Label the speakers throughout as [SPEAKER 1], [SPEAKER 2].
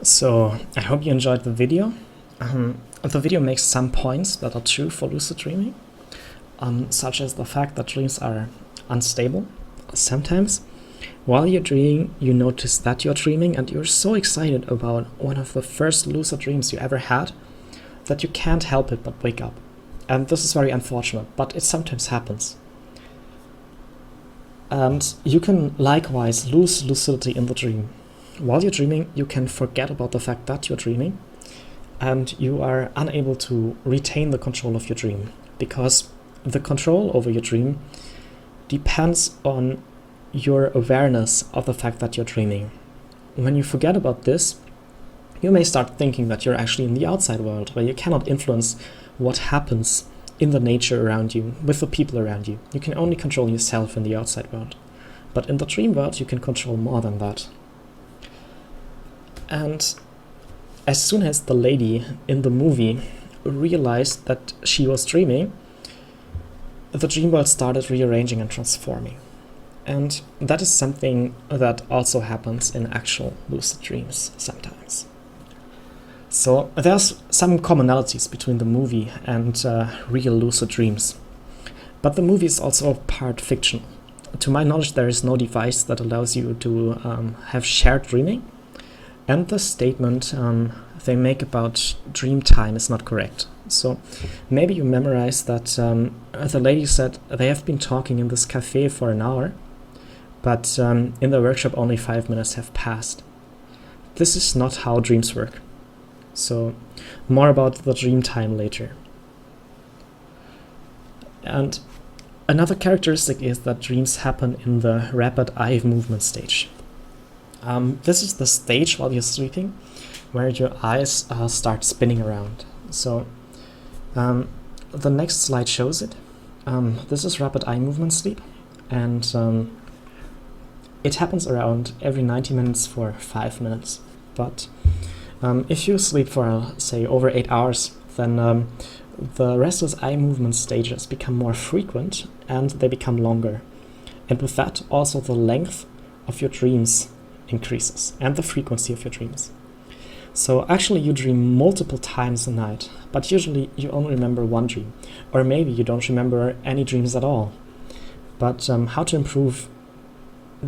[SPEAKER 1] So I hope you enjoyed the video. The video makes some points that are true for lucid dreaming, such as the fact that dreams are unstable. Sometimes, while you're dreaming, you notice that you're dreaming and you're so excited about one of the first lucid dreams you ever had that you can't help it but wake up. And this is very unfortunate, but it sometimes happens. And you can likewise lose lucidity in the dream. While you're dreaming, you can forget about the fact that you're dreaming, and you are unable to retain the control of your dream, because the control over your dream depends on your awareness of the fact that you're dreaming. When you forget about this, you may start thinking that you're actually in the outside world, where you cannot influence what happens in the nature around you, with the people around you. You can only control yourself in the outside world. But in the dream world, you can control more than that. And as soon as the lady in the movie realized that she was dreaming, the dream world started rearranging and transforming. And that is something that also happens in actual lucid dreams sometimes. So there's some commonalities between the movie and real lucid dreams. But the movie is also part fictional. To my knowledge, there is no device that allows you to have shared dreaming. And the statement they make about dream time is not correct. So maybe you memorize that the lady said they have been talking in this cafe for an hour, but in the workshop only 5 minutes have passed. This is not how dreams work. So more about the dream time later. And another characteristic is that dreams happen in the rapid eye movement stage. This is the stage while you're sleeping where your eyes start spinning around. So the next slide shows it. This is rapid eye movement sleep, and it happens around every 90 minutes for 5 minutes. But if you sleep for, say, over 8 hours, then the restless eye movement stages become more frequent and they become longer. And with that, also the length of your dreams increases and the frequency of your dreams. So actually you dream multiple times a night, but usually you only remember one dream, or maybe you don't remember any dreams at all. But how to improve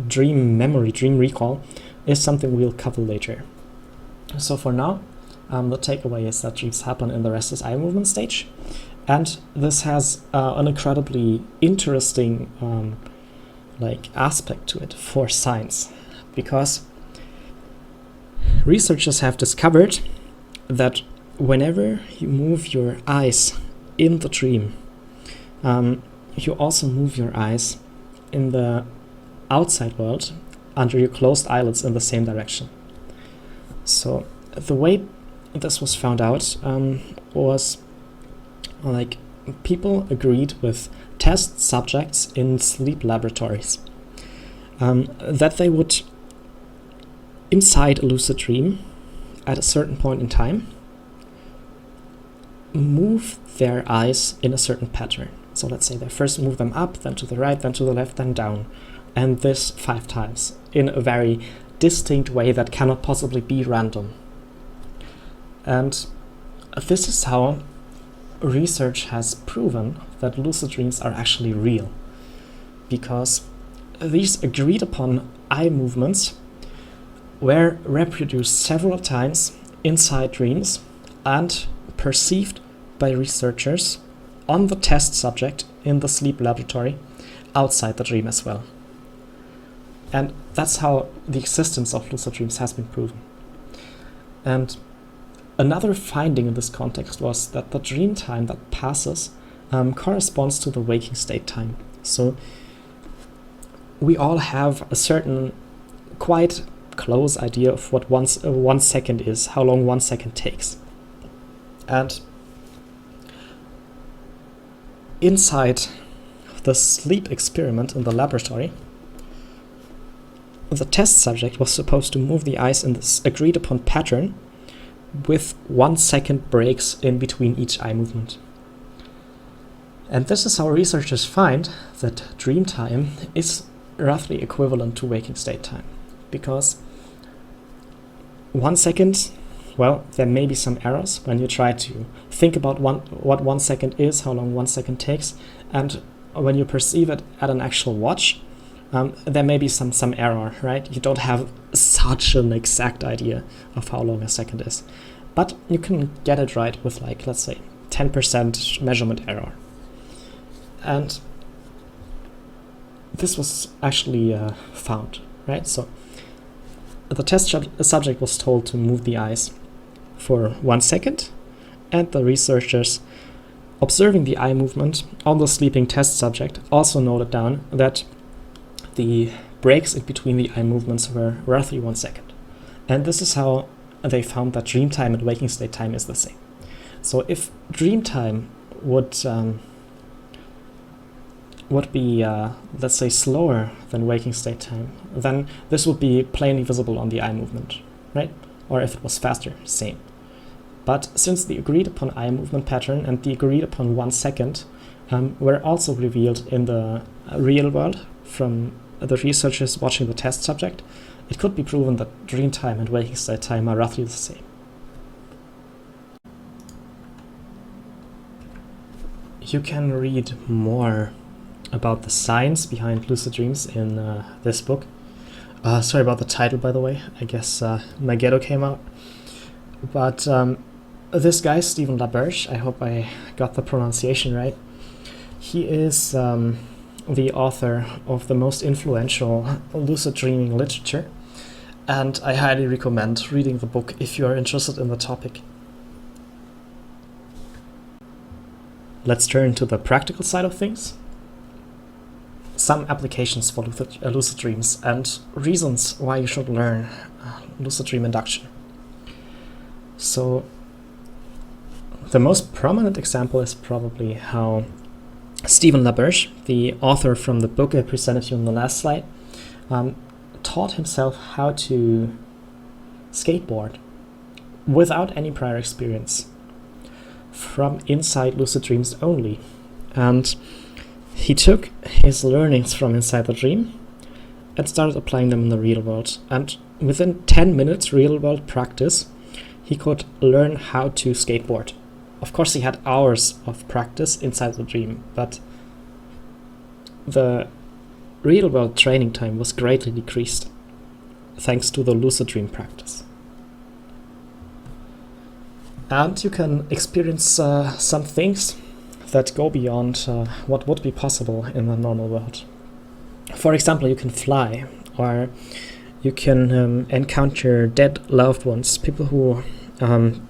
[SPEAKER 1] dream memory, dream recall, is something we'll cover later. So for now, the takeaway is that dreams happen in the restless eye movement stage, and this has an incredibly interesting aspect to it for science, because researchers have discovered that whenever you move your eyes in the dream, you also move your eyes in the outside world under your closed eyelids in the same direction. So the way this was found out was people agreed with test subjects in sleep laboratories that they would, inside a lucid dream, at a certain point in time, move their eyes in a certain pattern. So let's say they first move them up, then to the right, then to the left, then down. And this 5 times in a very distinct way that cannot possibly be random. And this is how research has proven that lucid dreams are actually real. Because these agreed upon eye movements were reproduced several times inside dreams and perceived by researchers on the test subject in the sleep laboratory outside the dream as well. And that's how the existence of lucid dreams has been proven. And another finding in this context was that the dream time that passes corresponds to the waking state time. So we all have a certain quite close idea of what 1 second is, how long 1 second takes. And inside the sleep experiment in the laboratory, the test subject was supposed to move the eyes in this agreed upon pattern with 1 second breaks in between each eye movement. And this is how researchers find that dream time is roughly equivalent to waking state time, because 1 second, well, there may be some errors when you try to think about what 1 second is, how long 1 second takes, and when you perceive it at an actual watch, there may be some error, right? You don't have such an exact idea of how long a second is. But you can get it right with, like, let's say 10% measurement error. And this was actually found, right? So the test subject was told to move the eyes for 1 second, and the researchers observing the eye movement on the sleeping test subject also noted down that the breaks in between the eye movements were roughly 1 second. And this is how they found that dream time and waking state time is the same. So if dream time would be, let's say, slower than waking state time, then this would be plainly visible on the eye movement, right? Or if it was faster, same. But since the agreed upon eye movement pattern and the agreed upon 1 second were also revealed in the real world from the researchers watching the test subject, it could be proven that dream time and waking state time are roughly the same. You can read more about the science behind lucid dreams in this book. Sorry about the title, by the way. I guess my ghetto came out. But this guy, Stephen LaBerge, I hope I got the pronunciation right, he is the author of the most influential lucid dreaming literature, and I highly recommend reading the book if you are interested in the topic. Let's turn to the practical side of things. Some applications for lucid dreams and reasons why you should learn lucid dream induction. So the most prominent example is probably how Stephen LaBerge, the author from the book I presented you on the last slide, taught himself how to skateboard without any prior experience from inside lucid dreams only. And he took his learnings from inside the dream and started applying them in the real world. And within 10 minutes real world practice, he could learn how to skateboard. Of course, he had hours of practice inside the dream, but the real-world training time was greatly decreased thanks to the lucid dream practice. And you can experience some things that go beyond what would be possible in the normal world. For example, you can fly, or you can encounter dead loved ones, people who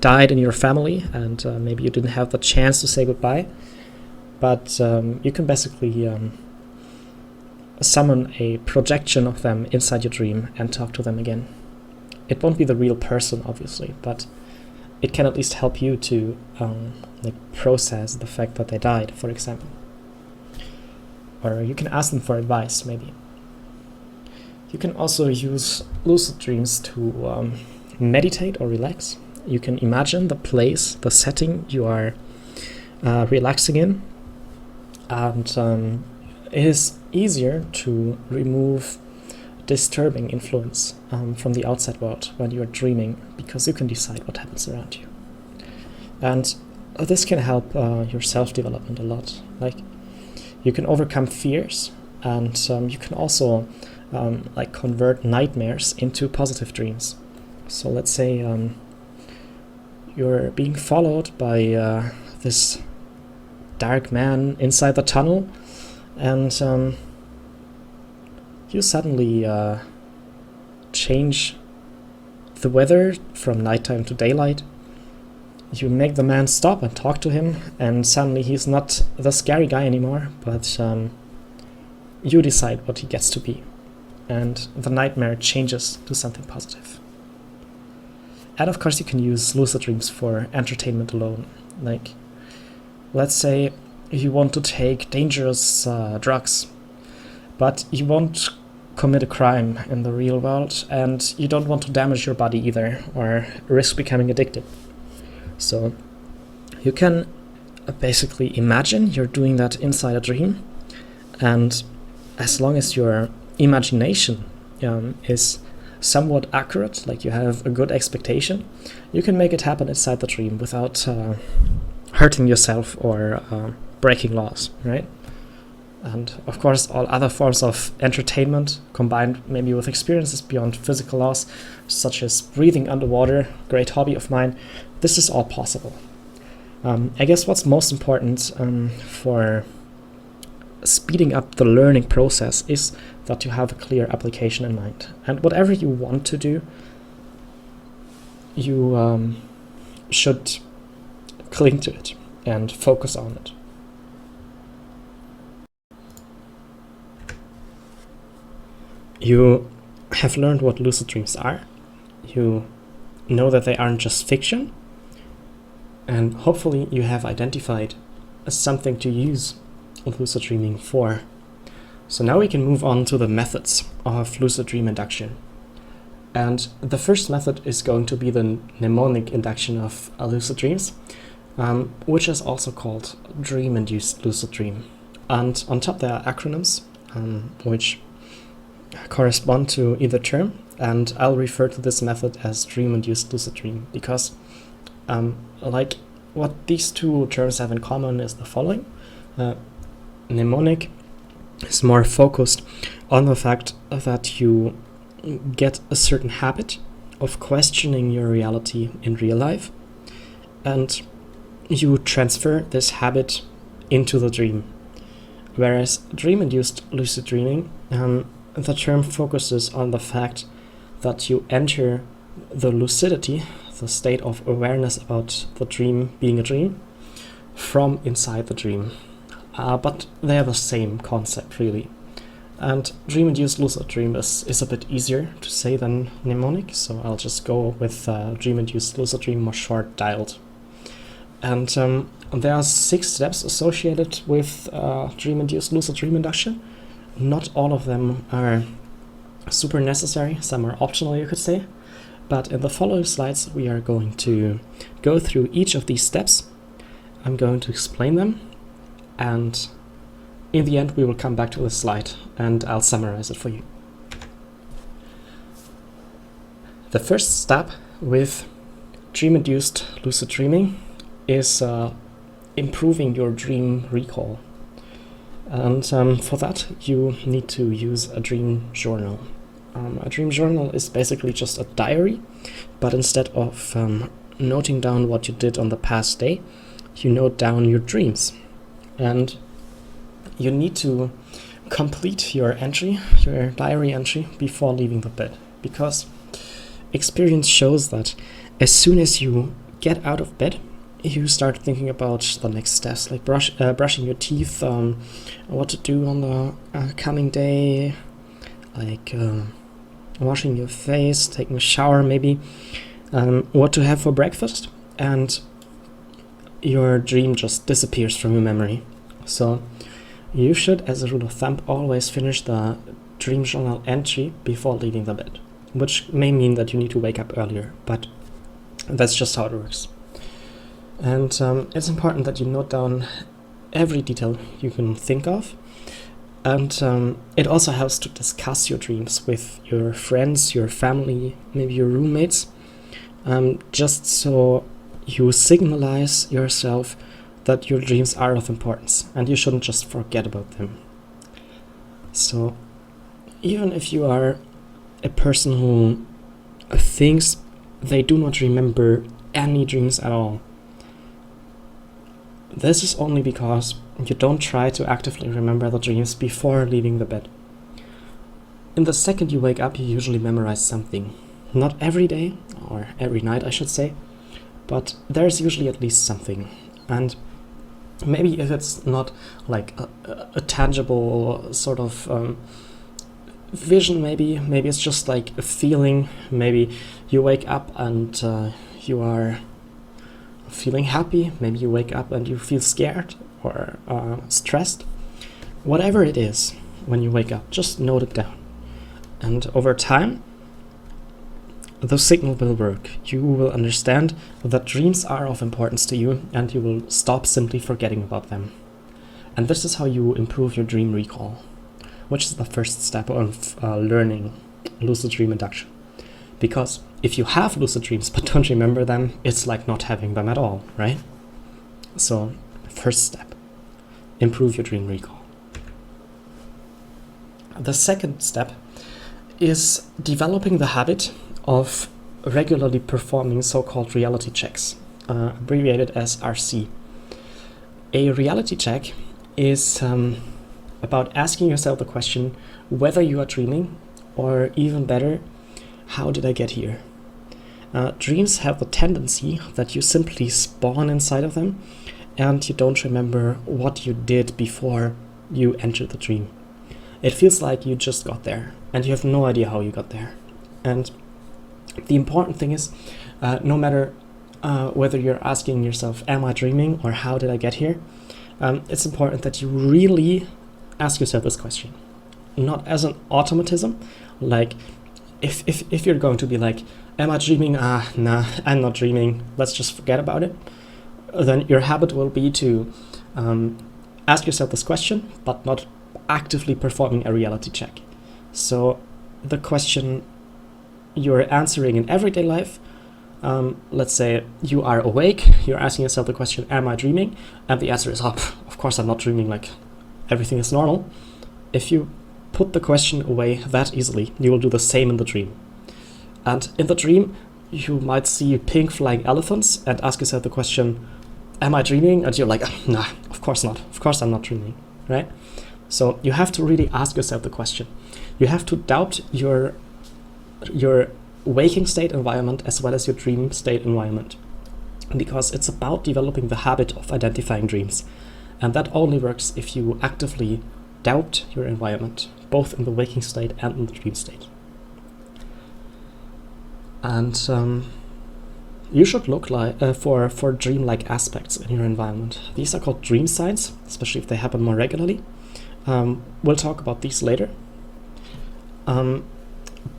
[SPEAKER 1] died in your family, and maybe you didn't have the chance to say goodbye, but you can basically summon a projection of them inside your dream and talk to them again. It won't be the real person, obviously, but it can at least help you to process the fact that they died, for example. Or you can ask them for advice, maybe. You can also use lucid dreams to meditate or relax. You can imagine the place, the setting you are relaxing in, and it is easier to remove disturbing influence from the outside world when you are dreaming, because you can decide what happens around you. And this can help your self-development a lot. Like, you can overcome fears, and you can also convert nightmares into positive dreams. So let's say you're being followed by this dark man inside the tunnel, and you suddenly change the weather from nighttime to daylight. You make the man stop and talk to him, and suddenly he's not the scary guy anymore, but you decide what he gets to be, and the nightmare changes to something positive. And of course you can use lucid dreams for entertainment alone. Like, let's say you want to take dangerous drugs, but you won't commit a crime in the real world, and you don't want to damage your body either, or risk becoming addicted. So you can basically imagine you're doing that inside a dream, and as long as your imagination is somewhat accurate, like you have a good expectation, you can make it happen inside the dream without hurting yourself or breaking laws, right? And of course, all other forms of entertainment combined maybe with experiences beyond physical laws, such as breathing underwater, great hobby of mine, this is all possible. I guess what's most important for speeding up the learning process is that you have a clear application in mind. And whatever you want to do, you should cling to it and focus on it. You have learned what lucid dreams are. You know that they aren't just fiction. And hopefully you have identified something to use lucid dreaming for. So now we can move on to the methods of lucid dream induction. And the first method is going to be the mnemonic induction of lucid dreams, which is also called Dream-induced lucid dream. And on top there are acronyms, which correspond to either term, and I'll refer to this method as Dream-induced lucid dream because like what these two terms have in common is the following. Mnemonic is more focused on the fact that you get a certain habit of questioning your reality in real life, and you transfer this habit into the dream. Whereas dream-induced lucid dreaming, the term focuses on the fact that you enter the lucidity, the state of awareness about the dream being a dream, from inside the dream. But they are the same concept, really. And dream-induced lucid dream is a bit easier to say than mnemonic, so I'll just go with dream-induced lucid dream, more short dialed. And there are 6 steps associated with dream-induced lucid dream induction. Not all of them are super necessary, some are optional, you could say. But in the following slides, we are going to go through each of these steps. I'm going to explain them, and in the end, we will come back to this slide and I'll summarize it for you. The first step with dream-induced lucid dreaming is improving your dream recall. And for that, you need to use a dream journal. A dream journal is basically just a diary, but instead of noting down what you did on the past day, you note down your dreams. And you need to complete your entry, your diary entry, before leaving the bed, because experience shows that as soon as you get out of bed, you start thinking about the next steps, like brushing your teeth, what to do on the coming day, like washing your face, taking a shower maybe, what to have for breakfast, and your dream just disappears from your memory. So you should, as a rule of thumb, always finish the dream journal entry before leaving the bed, which may mean that you need to wake up earlier, but that's just how it works. And it's important that you note down every detail you can think of. And it also helps to discuss your dreams with your friends, your family, maybe your roommates, just so you signalize yourself that your dreams are of importance and you shouldn't just forget about them. So even if you are a person who thinks they do not remember any dreams at all, this is only because you don't try to actively remember the dreams before leaving the bed. In the second you wake up, you usually memorize something. Not every day, or every night I should say, but there's usually at least something. And maybe if it's not like a tangible sort of vision, maybe it's just like a feeling. Maybe you wake up and you are feeling happy, maybe you wake up and you feel scared or stressed. Whatever it is, when you wake up, just note it down. And over time, the signal will work. You will understand that dreams are of importance to you and you will stop simply forgetting about them. And this is how you improve your dream recall, which is the first step of learning lucid dream induction. Because if you have lucid dreams but don't remember them, it's like not having them at all, right? So, first step, improve your dream recall. The second step is developing the habit of regularly performing so-called reality checks, abbreviated as RC. A reality check is about asking yourself the question whether you are dreaming, or even better, how did I get here? Dreams have the tendency that you simply spawn inside of them and you don't remember what you did before you entered the dream. It feels like you just got there and you have no idea how you got there. And the important thing is, no matter whether you're asking yourself, am I dreaming, or how did I get here? It's important that you really ask yourself this question. Not as an automatism, like if you're going to be like, am I dreaming? Nah, I'm not dreaming. Let's just forget about it. Then your habit will be to ask yourself this question, but not actively performing a reality check. So the question you're answering in everyday life, let's say you are awake, you're asking yourself the question, am I dreaming? And the answer is, of course I'm not dreaming, like everything is normal. If you put the question away that easily, you will do the same in the dream. And in the dream, you might see pink flying elephants and ask yourself the question, am I dreaming? And you're like, nah, of course not. Of course I'm not dreaming, right? So you have to really ask yourself the question. You have to doubt your waking state environment as well as your dream state environment, because it's about developing the habit of identifying dreams. And that only works if you actively doubt your environment, both in the waking state and in the dream state. And you should look for dreamlike aspects in your environment. These are called dream signs, especially if they happen more regularly. We'll talk about these later.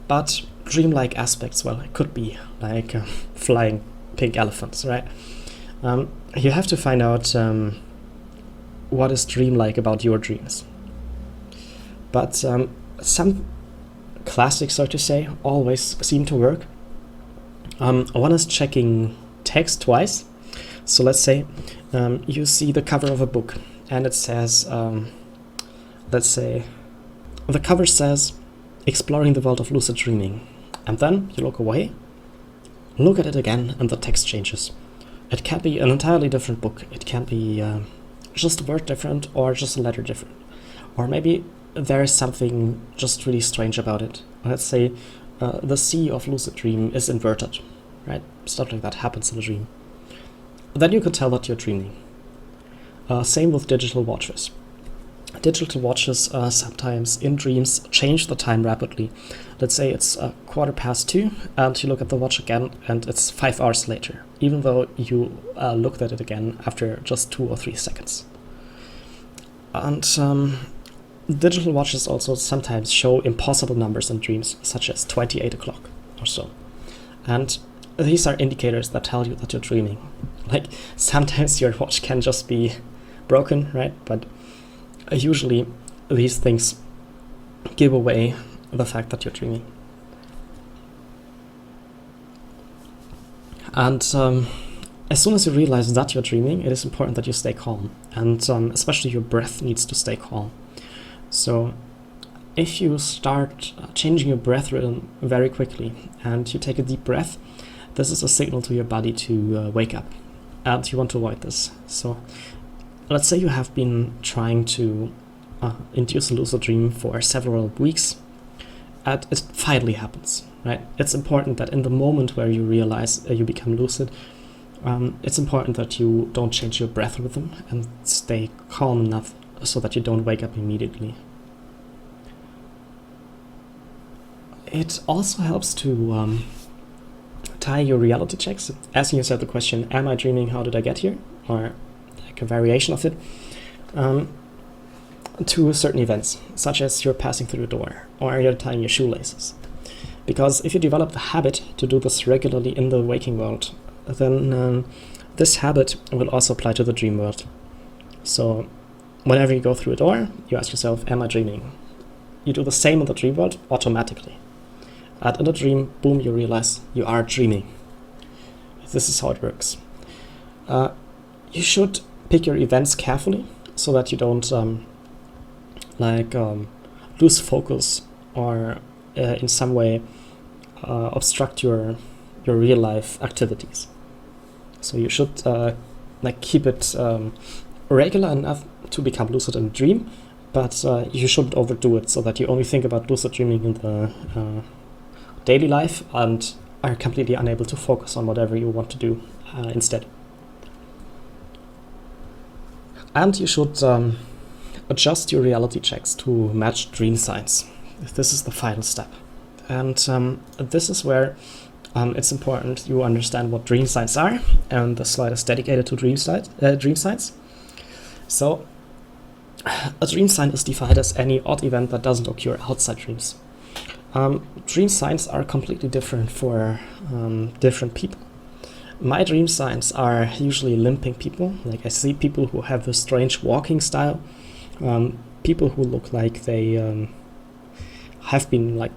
[SPEAKER 1] But dreamlike aspects, well, it could be like flying pink elephants, right? You have to find out what is dreamlike about your dreams. But some classics, so to say, always seem to work. One is checking text twice. So let's say you see the cover of a book and it says, let's say the cover says, exploring the world of lucid dreaming. And then you look away, look at it again, and the text changes. It can be an entirely different book. It can be just a word different, or just a letter different. Or maybe there is something just really strange about it. Let's say the C of lucid dream is inverted, right? Stuff like that happens in a dream. Then you could tell that you're dreaming. Same with digital watches. Digital watches sometimes in dreams change the time rapidly. Let's say it's 2:15 and you look at the watch again and it's 5 hours later, even though you looked at it again after just 2 or 3 seconds. And digital watches also sometimes show impossible numbers in dreams, such as 28 o'clock or so. And these are indicators that tell you that you're dreaming. Like sometimes your watch can just be broken, right? But usually these things give away the fact that you're dreaming. And as soon as you realize that you're dreaming, it is important that you stay calm. And especially your breath needs to stay calm. So if you start changing your breath rhythm very quickly and you take a deep breath, this is a signal to your body to wake up. And you want to avoid this. So let's say you have been trying to induce a lucid dream for several weeks, and it finally happens, right? It's important that in the moment where you realize you become lucid, it's important that you don't change your breath rhythm and stay calm enough so that you don't wake up immediately. It also helps to tie your reality checks, asking yourself the question, am I dreaming, how did I get here? Or like a variation of it, to certain events, such as you're passing through a door or you're tying your shoelaces. Because if you develop the habit to do this regularly in the waking world, then this habit will also apply to the dream world. So whenever you go through a door, you ask yourself, am I dreaming? You do the same in the dream world automatically. And in a dream, boom, you realize you are dreaming. This is how it works. You should pick your events carefully so that you don't lose focus or in some way obstruct your real life activities. So you should keep it regular enough to become lucid in a dream, but you shouldn't overdo it so that you only think about lucid dreaming in the daily life and are completely unable to focus on whatever you want to do instead. And you should adjust your reality checks to match dream signs. This is the final step. And this is where it's important you understand what dream signs are, and the slide is dedicated to dream signs. So a dream sign is defined as any odd event that doesn't occur outside dreams. Dream signs are completely different for different people. My dream signs are usually limping people. Like I see people who have a strange walking style, people who look like they have been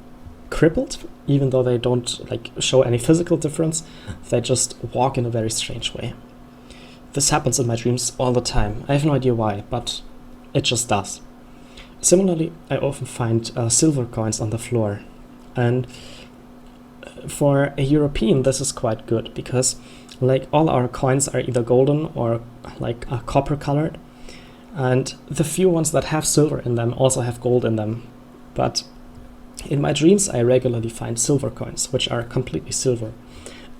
[SPEAKER 1] crippled, even though they don't show any physical difference. They just walk in a very strange way. This happens in my dreams all the time. I have no idea why, but it just does. Similarly, I often find silver coins on the floor. And for a European, this is quite good because all our coins are either golden or copper colored. And the few ones that have silver in them also have gold in them. But in my dreams, I regularly find silver coins, which are completely silver.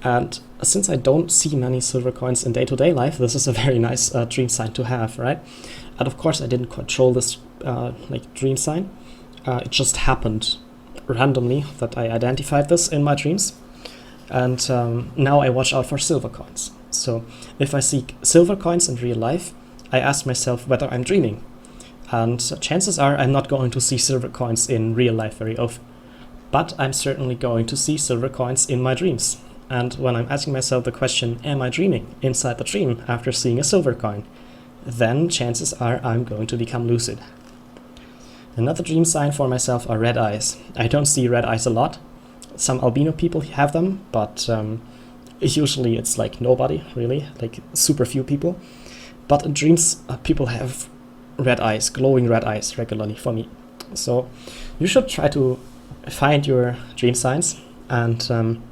[SPEAKER 1] And since I don't see many silver coins in day-to-day life, this is a very nice dream sign to have, right? And of course, I didn't control this dream sign. It just happened randomly that I identified this in my dreams. And now I watch out for silver coins. So if I see silver coins in real life, I ask myself whether I'm dreaming. And chances are I'm not going to see silver coins in real life very often. But I'm certainly going to see silver coins in my dreams. And when I'm asking myself the question, am I dreaming inside the dream after seeing a silver coin, then chances are I'm going to become lucid. Another dream sign for myself are red eyes. I don't see red eyes a lot. Some albino people have them, but usually it's nobody, really, super few people. But in dreams, people have red eyes, glowing red eyes regularly for me. So you should try to find your dream signs and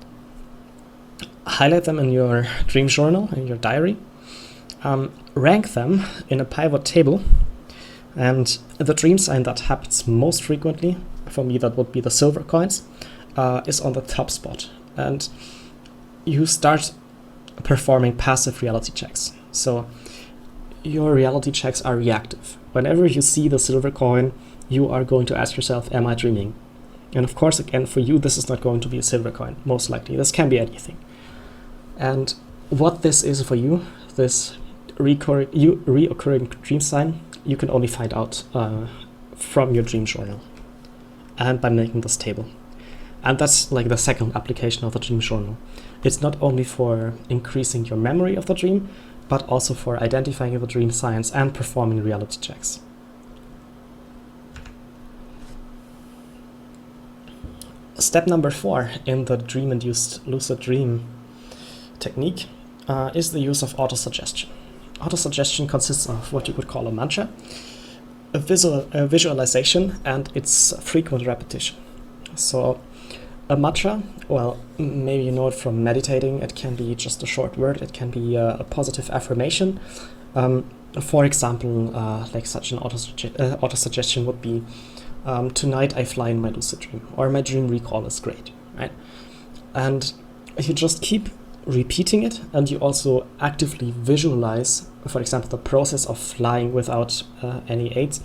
[SPEAKER 1] highlight them in your dream journal, in your diary. Rank them in a pivot table. And the dream sign that happens most frequently, for me that would be the silver coins, is on the top spot. And you start performing passive reality checks. So your reality checks are reactive. Whenever you see the silver coin, you are going to ask yourself, am I dreaming? And of course, again, for you, this is not going to be a silver coin, most likely. This can be anything. And what this is for you, this reoccurring dream sign, you can only find out from your dream journal and by making this table. And that's the second application of the dream journal. It's not only for increasing your memory of the dream, but also for identifying the dream signs and performing reality checks. Step number 4 in the Dream-induced lucid dream technique is the use of autosuggestion. Autosuggestion consists of what you could call a mantra, a visualization, and its frequent repetition. So a mantra, well, maybe you know it from meditating. It can be just a short word. It can be a positive affirmation. For example, such an autosuggestion would be, tonight I fly in my lucid dream, or my dream recall is great, right? And you just keep repeating it, and you also actively visualize, for example, the process of flying without any aids,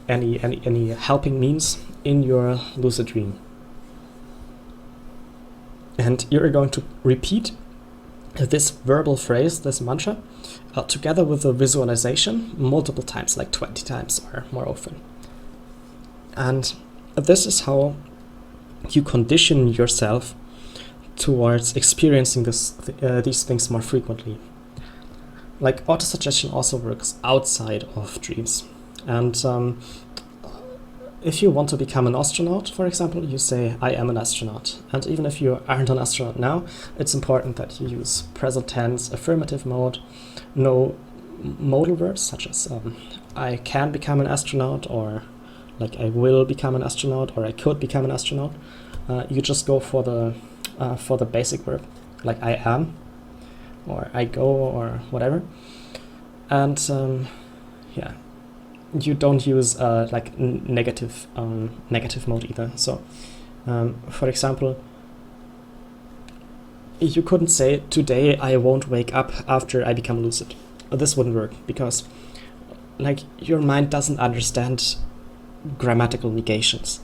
[SPEAKER 1] any helping means in your lucid dream. And you're going to repeat this verbal phrase, this mantra, together with a visualization multiple times, 20 times or more often. And this is how you condition yourself towards experiencing these things more frequently. Autosuggestion also works outside of dreams. And if you want to become an astronaut, for example, you say, I am an astronaut. And even if you aren't an astronaut now, it's important that you use present tense, affirmative mode, no modal verbs such as I can become an astronaut, or like I will become an astronaut, or I could become an astronaut. You just go for the basic verb, like I am, or I go, or whatever. And yeah, you don't use like negative mode either. So, for example, you couldn't say today I won't wake up after I become lucid. This wouldn't work because, like, your mind doesn't understand grammatical negations.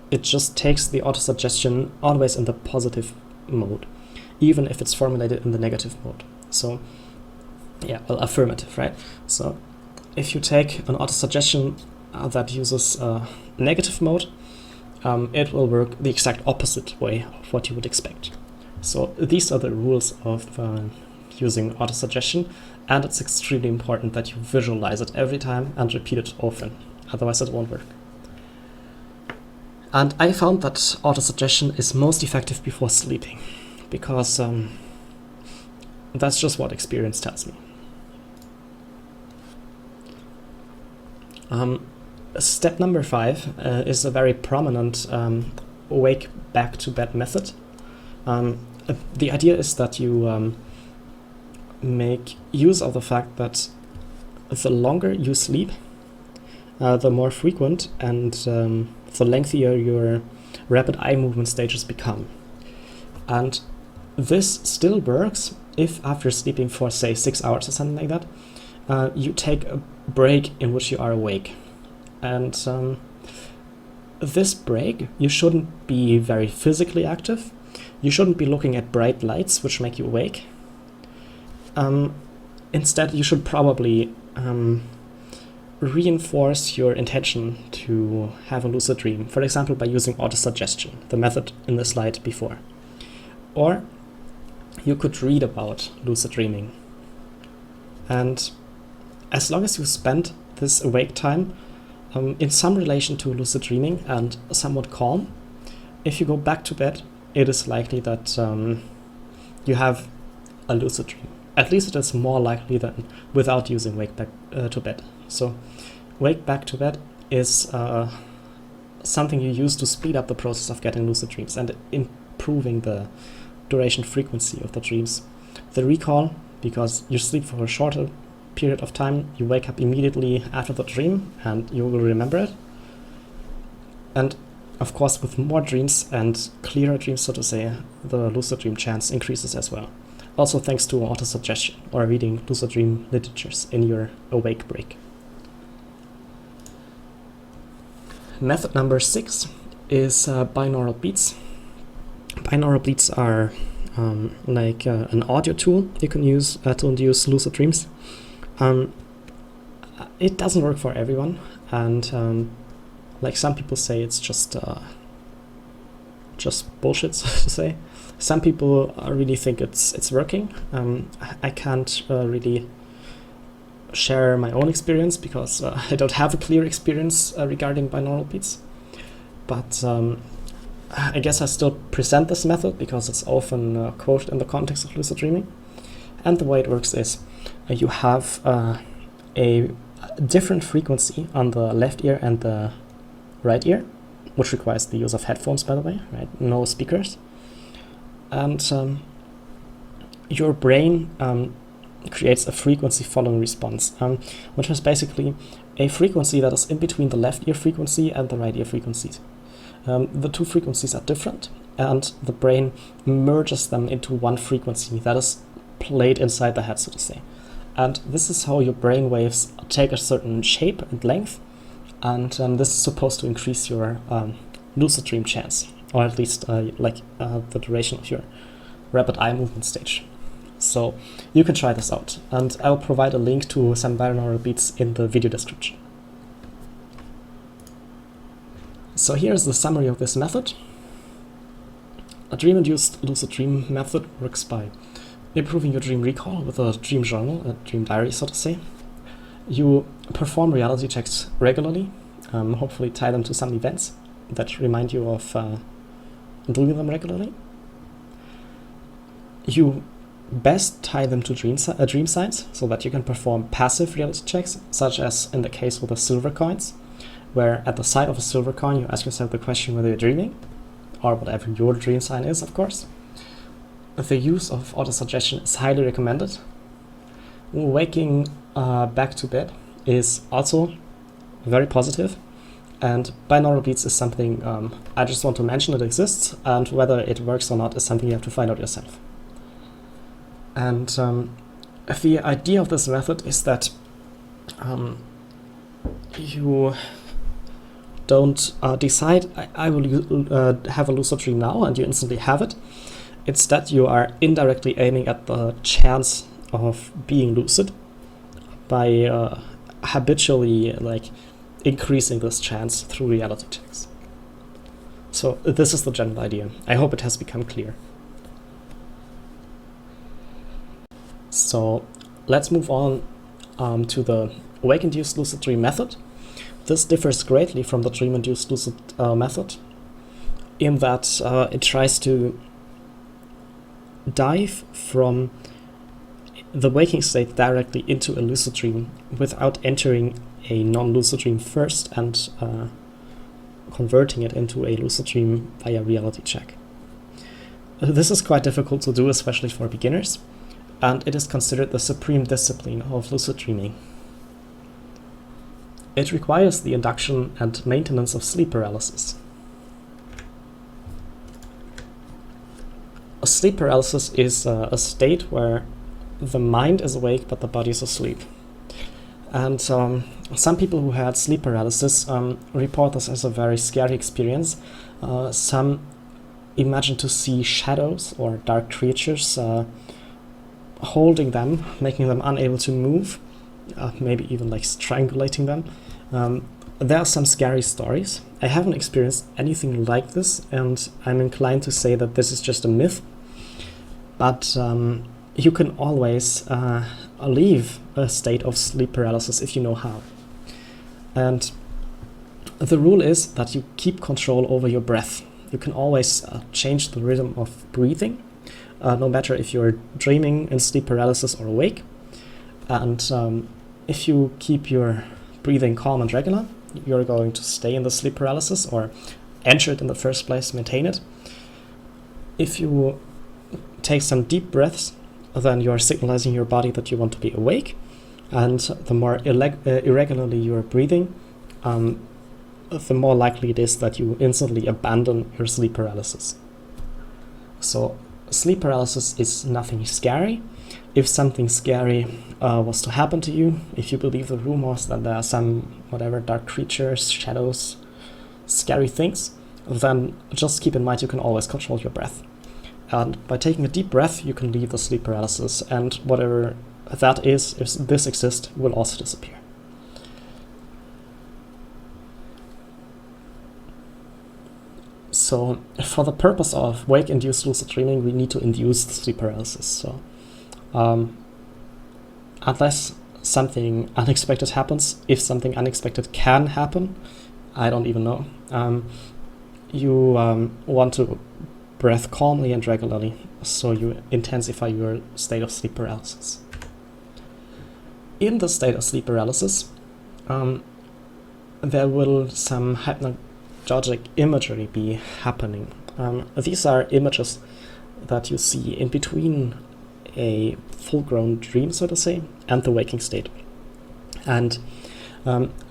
[SPEAKER 1] It just takes the autosuggestion always in the positive mode, even if it's formulated in the negative mode. So, yeah, well, affirmative, right? So, if you take an autosuggestion that uses negative mode, it will work the exact opposite way of what you would expect. So these are the rules of using autosuggestion, and it's extremely important that you visualize it every time and repeat it often, otherwise it won't work. And I found that autosuggestion is most effective before sleeping, because that's just what experience tells me. Step number 5 is a very prominent wake back to bed method. The idea is that you make use of the fact that the longer you sleep, the more frequent and the lengthier your rapid eye movement stages become. And this still works if after sleeping for, say, 6 hours or something like that, you take a break in which you are awake. And this break, you shouldn't be very physically active. You shouldn't be looking at bright lights which make you awake. Instead, you should probably reinforce your intention to have a lucid dream, for example, by using autosuggestion, the method in the slide before. Or you could read about lucid dreaming. And as long as you spend this awake time in some relation to lucid dreaming and somewhat calm, if you go back to bed, it is likely that you have a lucid dream. At least it is more likely than without using wake back to bed. So wake back to bed is something you use to speed up the process of getting lucid dreams and improving the duration frequency of the dreams. The recall, because you sleep for a shorter period of time, you wake up immediately after the dream and you will remember it. And of course, with more dreams and clearer dreams, so to say, the lucid dream chance increases as well. Also thanks to autosuggestion or reading lucid dream literatures in your awake break. Method number 6 is binaural beats. Binaural beats are like an audio tool you can use to induce lucid dreams. It doesn't work for everyone, and like some people say, it's just bullshit, so to say. Some people really think it's working. I can't really share my own experience because I don't have a clear experience regarding binaural beats. But I guess I still present this method because it's often quoted in the context of lucid dreaming. And the way it works is you have a different frequency on the left ear and the right ear, which requires the use of headphones, by the way, right? No speakers. And your brain creates a frequency following response, which is basically a frequency that is in between the left ear frequency and the right ear frequencies. The two frequencies are different, and the brain merges them into one frequency that is played inside the head, so to say. And this is how your brain waves take a certain shape and length, and this is supposed to increase your lucid dream chance, or at least the duration of your rapid eye movement stage. So you can try this out, and I'll provide a link to some binaural beats in the video description. So here's the summary of this method. A dream-induced lucid dream method works by improving your dream recall with a dream journal, a dream diary, so to say. You perform reality checks regularly, hopefully tie them to some events that remind you of doing them regularly. You best tie them to dream signs so that you can perform passive reality checks, such as in the case with the silver coins, where at the sight of a silver coin you ask yourself the question whether you're dreaming, or whatever your dream sign is, of course. The use of autosuggestion is highly recommended. Waking back to bed is also very positive, and binaural beats is something I just want to mention it exists, and whether it works or not is something you have to find out yourself. And the idea of this method is that you don't decide, I will have a lucid dream now, and you instantly have it. Instead, you are indirectly aiming at the chance of being lucid by habitually increasing this chance through reality checks. So this is the general idea. I hope it has become clear. So let's move on to the Wake-induced lucid dream method. This differs greatly from the Dream-induced lucid method in that it tries to dive from the waking state directly into a lucid dream without entering a non-lucid dream first and converting it into a lucid dream via reality check. This is quite difficult to do, especially for beginners, and it is considered the supreme discipline of lucid dreaming. It requires the induction and maintenance of sleep paralysis. A sleep paralysis is a state where the mind is awake but the body is asleep. And some people who had sleep paralysis report this as a very scary experience. Some imagine to see shadows or dark creatures holding them, making them unable to move, maybe even strangulating them. There are some scary stories. I haven't experienced anything like this, and I'm inclined to say that this is just a myth. But you can always leave a state of sleep paralysis if you know how. And the rule is that you keep control over your breath. You can always change the rhythm of breathing, no matter if you're dreaming in sleep paralysis or awake. And if you keep your breathing calm and regular, you're going to stay in the sleep paralysis or enter it in the first place, maintain it. If you take some deep breaths, then you're signalizing your body that you want to be awake. And the more irregularly you're breathing, the more likely it is that you instantly abandon your sleep paralysis. So sleep paralysis is nothing scary. If something scary was to happen to you, if you believe the rumors that there are some dark creatures, shadows, scary things, then just keep in mind you can always control your breath. And by taking a deep breath, you can leave the sleep paralysis, and whatever that is, if this exists, will also disappear. So for the purpose of wake-induced lucid dreaming, we need to induce sleep paralysis. So unless something unexpected happens, if something unexpected can happen, I don't even know, you want to breathe calmly and regularly, so you intensify your state of sleep paralysis. In the state of sleep paralysis, there will some hypnagogic imagery be happening. These are images that you see in between a full-grown dream, so to say, and the waking state. And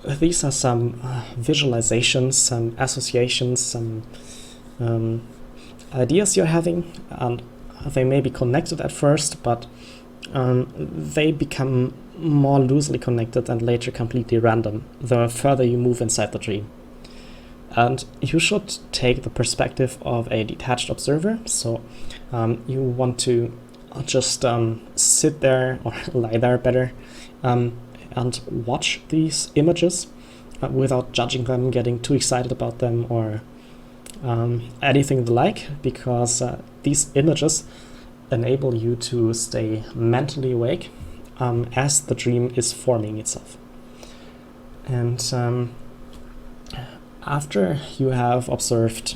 [SPEAKER 1] these are some visualizations, some associations, some ideas you're having, and they may be connected at first, but they become more loosely connected and later completely random the further you move inside the dream. And you should take the perspective of a detached observer, so you want to just sit there, or lie there better, and watch these images without judging them, getting too excited about them, or anything like, because these images enable you to stay mentally awake as the dream is forming itself. And After you have observed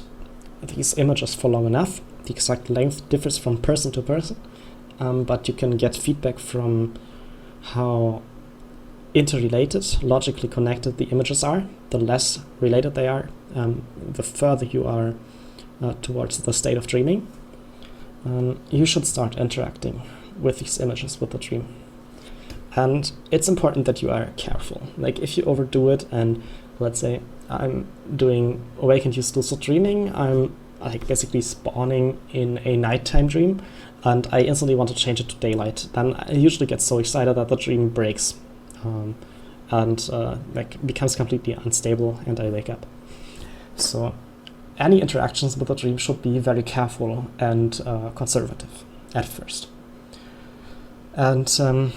[SPEAKER 1] these images for long enough, the exact length differs from person to person, but you can get feedback from how interrelated, logically connected the images are. The less related they are, the further you are towards the state of dreaming. You should start interacting with these images with the dream. And it's important that you are careful. Like if you overdo it and let's say I'm doing Wake-infuced lucid dreaming, I'm like basically spawning in a nighttime dream and I instantly want to change it to daylight, then I usually get so excited that the dream breaks and like becomes completely unstable and I wake up. So any interactions with the dream should be very careful and conservative at first. And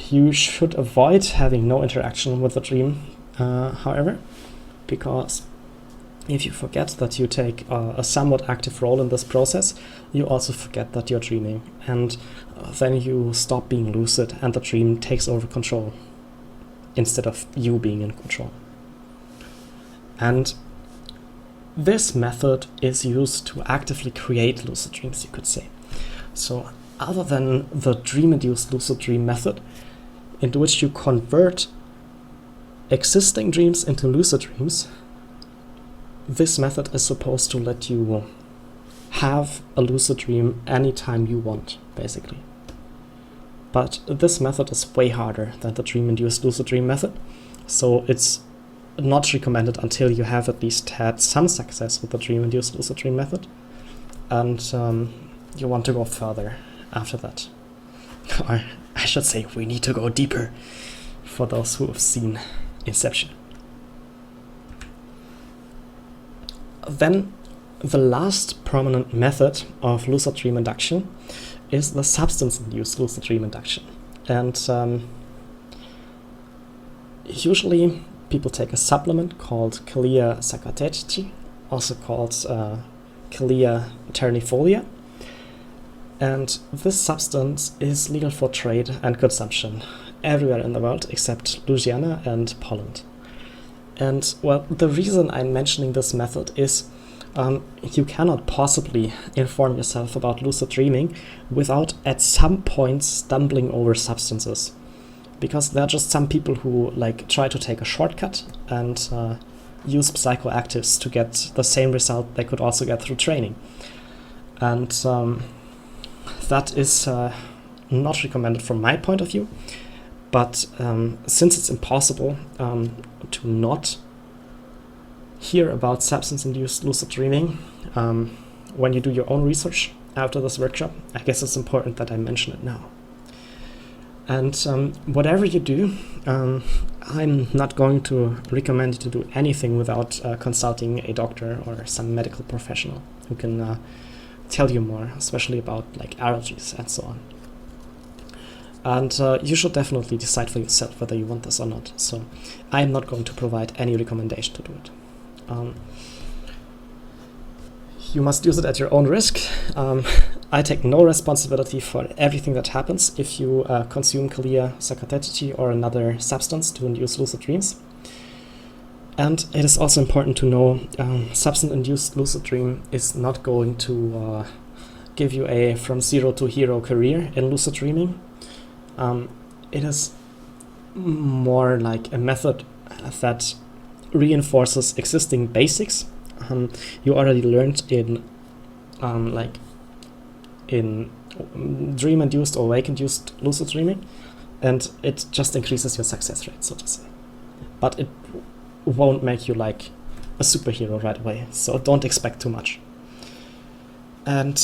[SPEAKER 1] you should avoid having no interaction with the dream, however, because if you forget that you take a somewhat active role in this process, you also forget that you're dreaming, and then you stop being lucid and the dream takes over control instead of you being in control. And this method is used to actively create lucid dreams, you could say. So other than the dream-induced lucid dream method, in which you convert existing dreams into lucid dreams, this method is supposed to let you have a lucid dream anytime you want, basically. But this method is way harder than the dream-induced lucid dream method, so it's not recommended until you have at least had some success with the dream-induced lucid dream method, and you want to go further after that. Or I should say, we need to go deeper for those who have seen Inception. Then the last prominent method of lucid dream induction is the substance-induced lucid dream induction. And usually people take a supplement called Calea saccatetici, also called Calea ternifolia. And this substance is legal for trade and consumption everywhere in the world except Louisiana and Poland. And well, the reason I'm mentioning this method is you cannot possibly inform yourself about lucid dreaming without at some point stumbling over substances. Because there are just some people who like try to take a shortcut and use psychoactives to get the same result they could also get through training. And that is not recommended from my point of view. But since it's impossible to not hear about substance-induced lucid dreaming when you do your own research after this workshop, I guess it's important that I mention it now. And whatever you do, I'm not going to recommend you to do anything without consulting a doctor or some medical professional who can tell you more, especially about like allergies and so on. And you should definitely decide for yourself whether you want this or not. So I'm not going to provide any recommendation to do it. You must use it at your own risk. I take no responsibility for everything that happens if you consume Calea saccatetici or another substance to induce lucid dreams. And it is also important to know substance-induced lucid dream is not going to give you a from zero to hero career in lucid dreaming. It is more like a method that reinforces existing basics you already learned in dream-induced or wake-induced lucid dreaming, and it just increases your success rate, so to say. But it won't make you like a superhero right away, so don't expect too much. And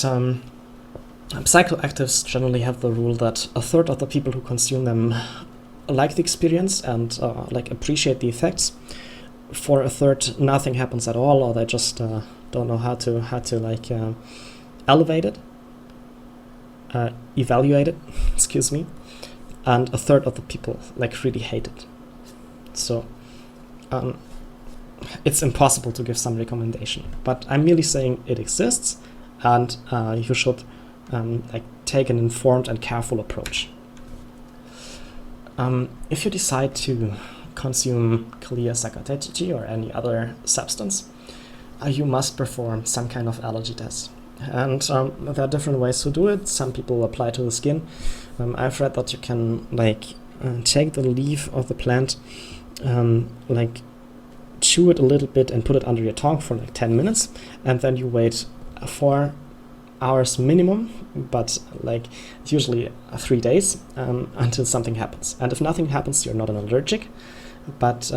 [SPEAKER 1] psychoactives generally have the rule that a third of the people who consume them like the experience and like appreciate the effects. For a third, nothing happens at all, or they just don't know how to like elevate it, evaluate it, excuse me. And a third of the people like really hate it. So it's impossible to give some recommendation, but I'm merely saying it exists, and you should like take an informed and careful approach. If you decide to consume Kalia sakatechichi or any other substance, you must perform some kind of allergy test. And there are different ways to do it. Some people apply to the skin. I've read that you can take the leaf of the plant, chew it a little bit and put it under your tongue for 10 minutes, and then you wait 4 hours minimum, but usually 3 days until something happens. And if nothing happens, you're not an allergic, but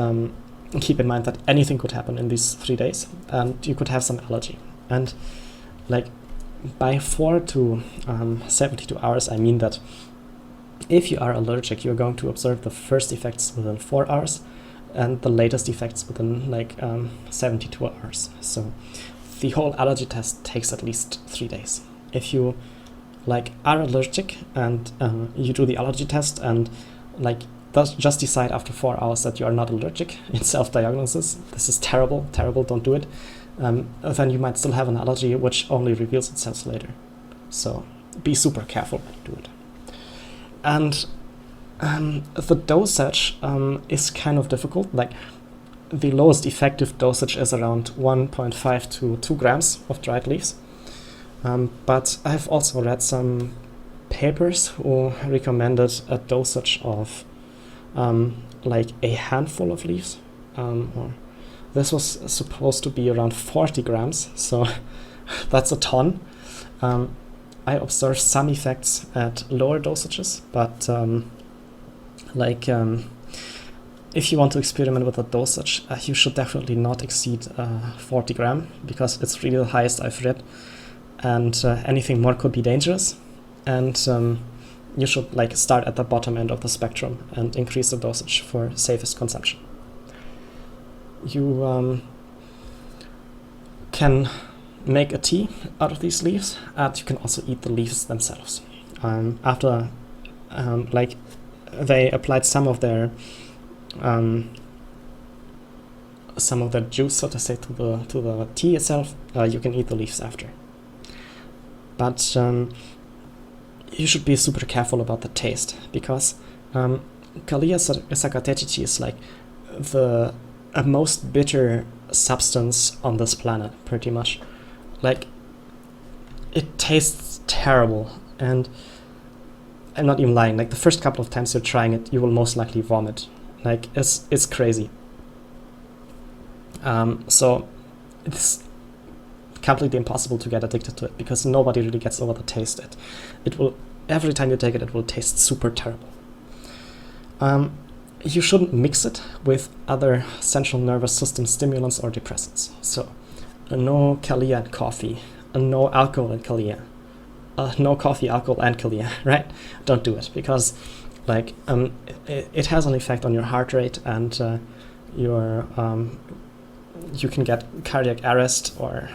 [SPEAKER 1] keep in mind that anything could happen in these 3 days, and you could have some allergy. And by 4 to 72 hours, I mean that if you are allergic, you're going to observe the first effects within 4 hours and the latest effects within 72 hours. So the whole allergy test takes at least 3 days. If you are allergic and you do the allergy test and just decide after 4 hours that you are not allergic in self-diagnosis, this is terrible, don't do it. Then you might still have an allergy which only reveals itself later. So be super careful when you do it. And the dosage is kind of difficult. The lowest effective dosage is around 1.5 to 2 grams of dried leaves. But I've also read some papers who recommended a dosage of a handful of leaves. This was supposed to be around 40 grams, so that's a ton. I observed some effects at lower dosages, but if you want to experiment with a dosage, you should definitely not exceed 40 gram, because it's really the highest I've read, and anything more could be dangerous. And you should start at the bottom end of the spectrum and increase the dosage for safest consumption. You can make a tea out of these leaves, and you can also eat the leaves themselves. After they applied some of their juice, so to say, to the tea itself, you can eat the leaves after. But you should be super careful about the taste, because Kalia sakatechichi is the most bitter substance on this planet, pretty much. It tastes terrible, and I'm not even lying. The first couple of times you're trying it, you will most likely vomit. It's crazy. So it's completely impossible to get addicted to it, because nobody really gets over the taste. It will, every time you take it, it will taste super terrible. You shouldn't mix it with other central nervous system stimulants or depressants. So no Kalia and coffee, no alcohol and Kalia, no coffee, alcohol, and Kalia, right? Don't do it, because it has an effect on your heart rate, and you can get cardiac arrest or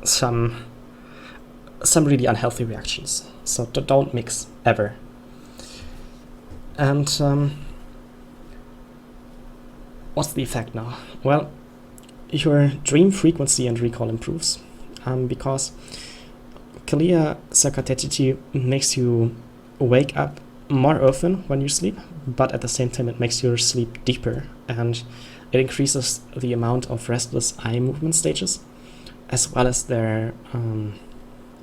[SPEAKER 1] some really unhealthy reactions. So don't mix ever. And what's the effect now? Well, your dream frequency and recall improves, because Kalia sakatechichi makes you wake up more often when you sleep, but at the same time it makes your sleep deeper, and it increases the amount of restless eye movement stages, as well as their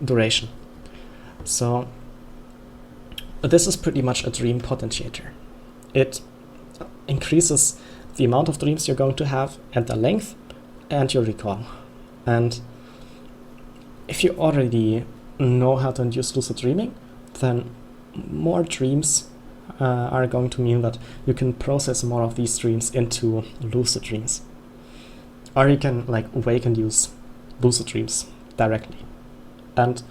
[SPEAKER 1] duration. So this is pretty much a dream potentiator. It increases the amount of dreams you're going to have, and the length, and your recall. And if you already know how to induce lucid dreaming, then more dreams are going to mean that you can process more of these dreams into lucid dreams. Or you can wake-induce lucid dreams directly. And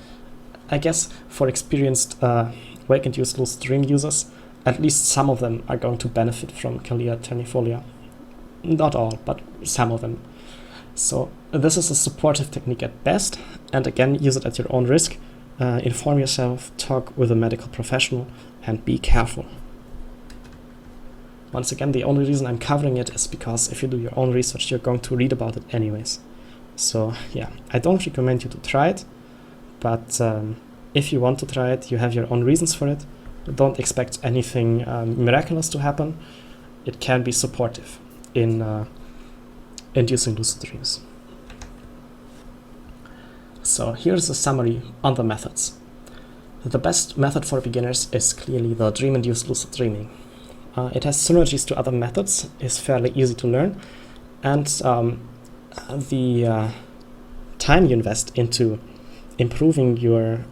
[SPEAKER 1] I guess for experienced wake-induced lucid dream users, at least some of them are going to benefit from Kalia ternifolia. Not all, but some of them. So this is a supportive technique at best, and again, use it at your own risk. Inform yourself, talk with a medical professional, and be careful. Once again, the only reason I'm covering it is because if you do your own research, you're going to read about it anyways. So yeah, I don't recommend you to try it, but if you want to try it, you have your own reasons for it. Don't expect anything miraculous to happen. it can be supportive in inducing lucid dreams. So here's a summary on the methods. The best method for beginners is clearly the dream-induced lucid dreaming. It has synergies to other methods, is fairly easy to learn, and the time you invest into improving your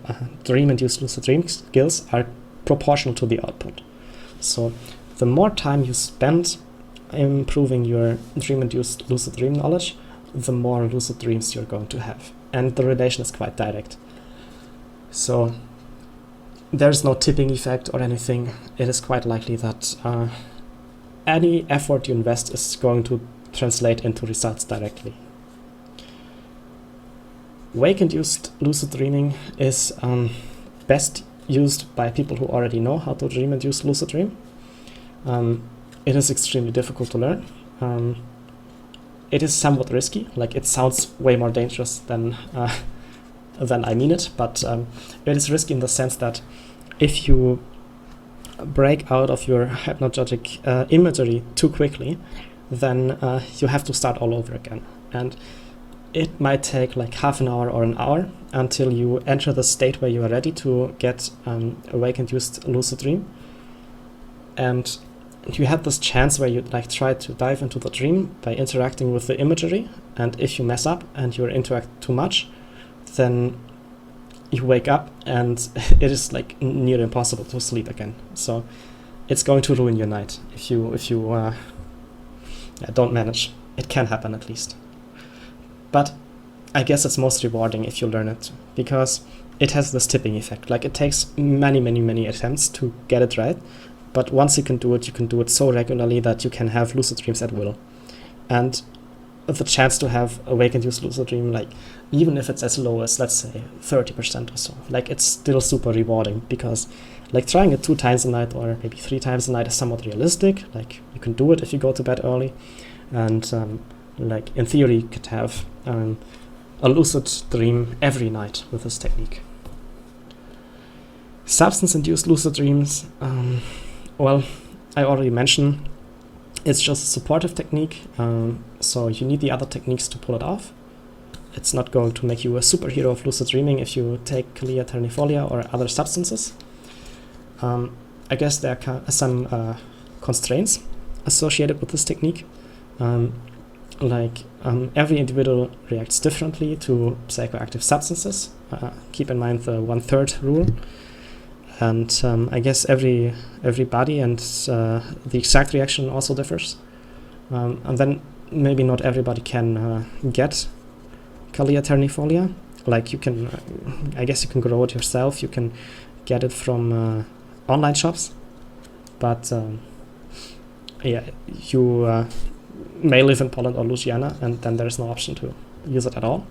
[SPEAKER 1] dream-induced lucid dream skills are proportional to the output. So the more time you spend improving your dream-induced lucid dream knowledge, the more lucid dreams you're going to have. And the relation is quite direct. So there's no tipping effect or anything. It is quite likely that any effort you invest is going to translate into results directly. Wake-induced lucid dreaming is best used by people who already know how to dream-induce lucid dream. It is extremely difficult to learn. It is somewhat risky, like it sounds way more dangerous than I mean it, but it is risky in the sense that if you break out of your hypnagogic imagery too quickly, then you have to start all over again. And it might take like half an hour or an hour until you enter the state where you are ready to get a wake-induced lucid dream. And you had this chance where you like try to dive into the dream by interacting with the imagery, and if you mess up and you interact too much, then you wake up and it is like near impossible to sleep again. So it's going to ruin your night if you don't manage. It can happen at least. But I guess it's most rewarding if you learn it, because it has this tipping effect. Like it takes many attempts to get it right. But once you can do it so regularly that you can have lucid dreams at will. And the chance to have a wake-induced lucid dream, like even if it's as low as, let's say, 30% or so, like it's still super rewarding, because like trying it 2 times a night or maybe 3 times a night is somewhat realistic. Like you can do it if you go to bed early. And like in theory, you could have a lucid dream every night with this technique. Substance-induced lucid dreams, well, I already mentioned it's just a supportive technique, so you need the other techniques to pull it off. It's not going to make you a superhero of lucid dreaming if you take Kalia ternifolia or other substances. I guess there are some constraints associated with this technique. Every individual reacts differently to psychoactive substances. Keep in mind the 1/3 rule. And I guess every body and the exact reaction also differs. And then maybe not everybody can get Kalia ternifolia. Like you can, I guess you can grow it yourself. You can get it from online shops. But you may live in Poland or Louisiana, and then there's no option to use it at all.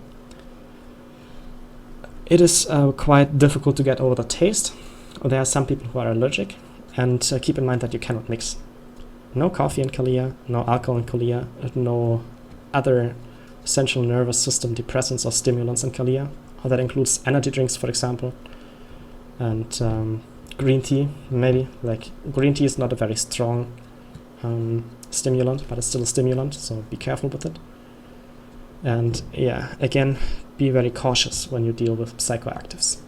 [SPEAKER 1] It is quite difficult to get over the taste. There are some people who are allergic, and keep in mind that you cannot mix. No coffee in Kalia, no alcohol in Kalia, no other central nervous system depressants or stimulants in Kalia. That includes energy drinks, for example, and green tea, maybe. Like green tea is not a very strong stimulant, but it's still a stimulant, so be careful with it. And yeah, again, be very cautious when you deal with psychoactives.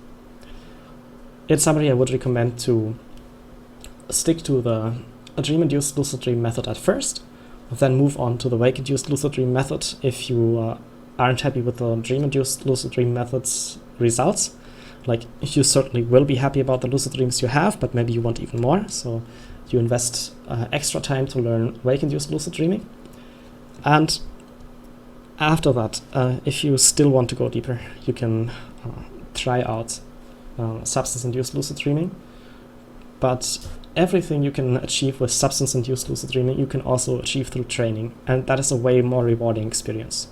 [SPEAKER 1] In summary, I would recommend to stick to the dream-induced lucid dream method at first, then move on to the wake-induced lucid dream method if you aren't happy with the dream-induced lucid dream method's results. Like, you certainly will be happy about the lucid dreams you have, but maybe you want even more, so you invest extra time to learn wake-induced lucid dreaming. And after that, if you still want to go deeper, you can try out substance-induced lucid dreaming. But everything you can achieve with substance-induced lucid dreaming, you can also achieve through training, and that is a way more rewarding experience.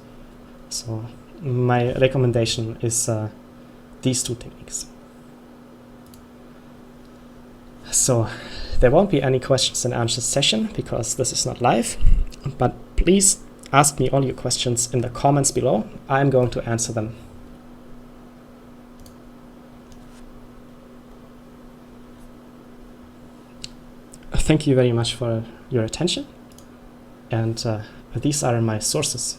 [SPEAKER 1] So my recommendation is these 2 techniques. So there won't be any questions and answers session because this is not live, but please ask me all your questions in the comments below. I'm going to answer them. thank you very much for your attention, and these are my sources.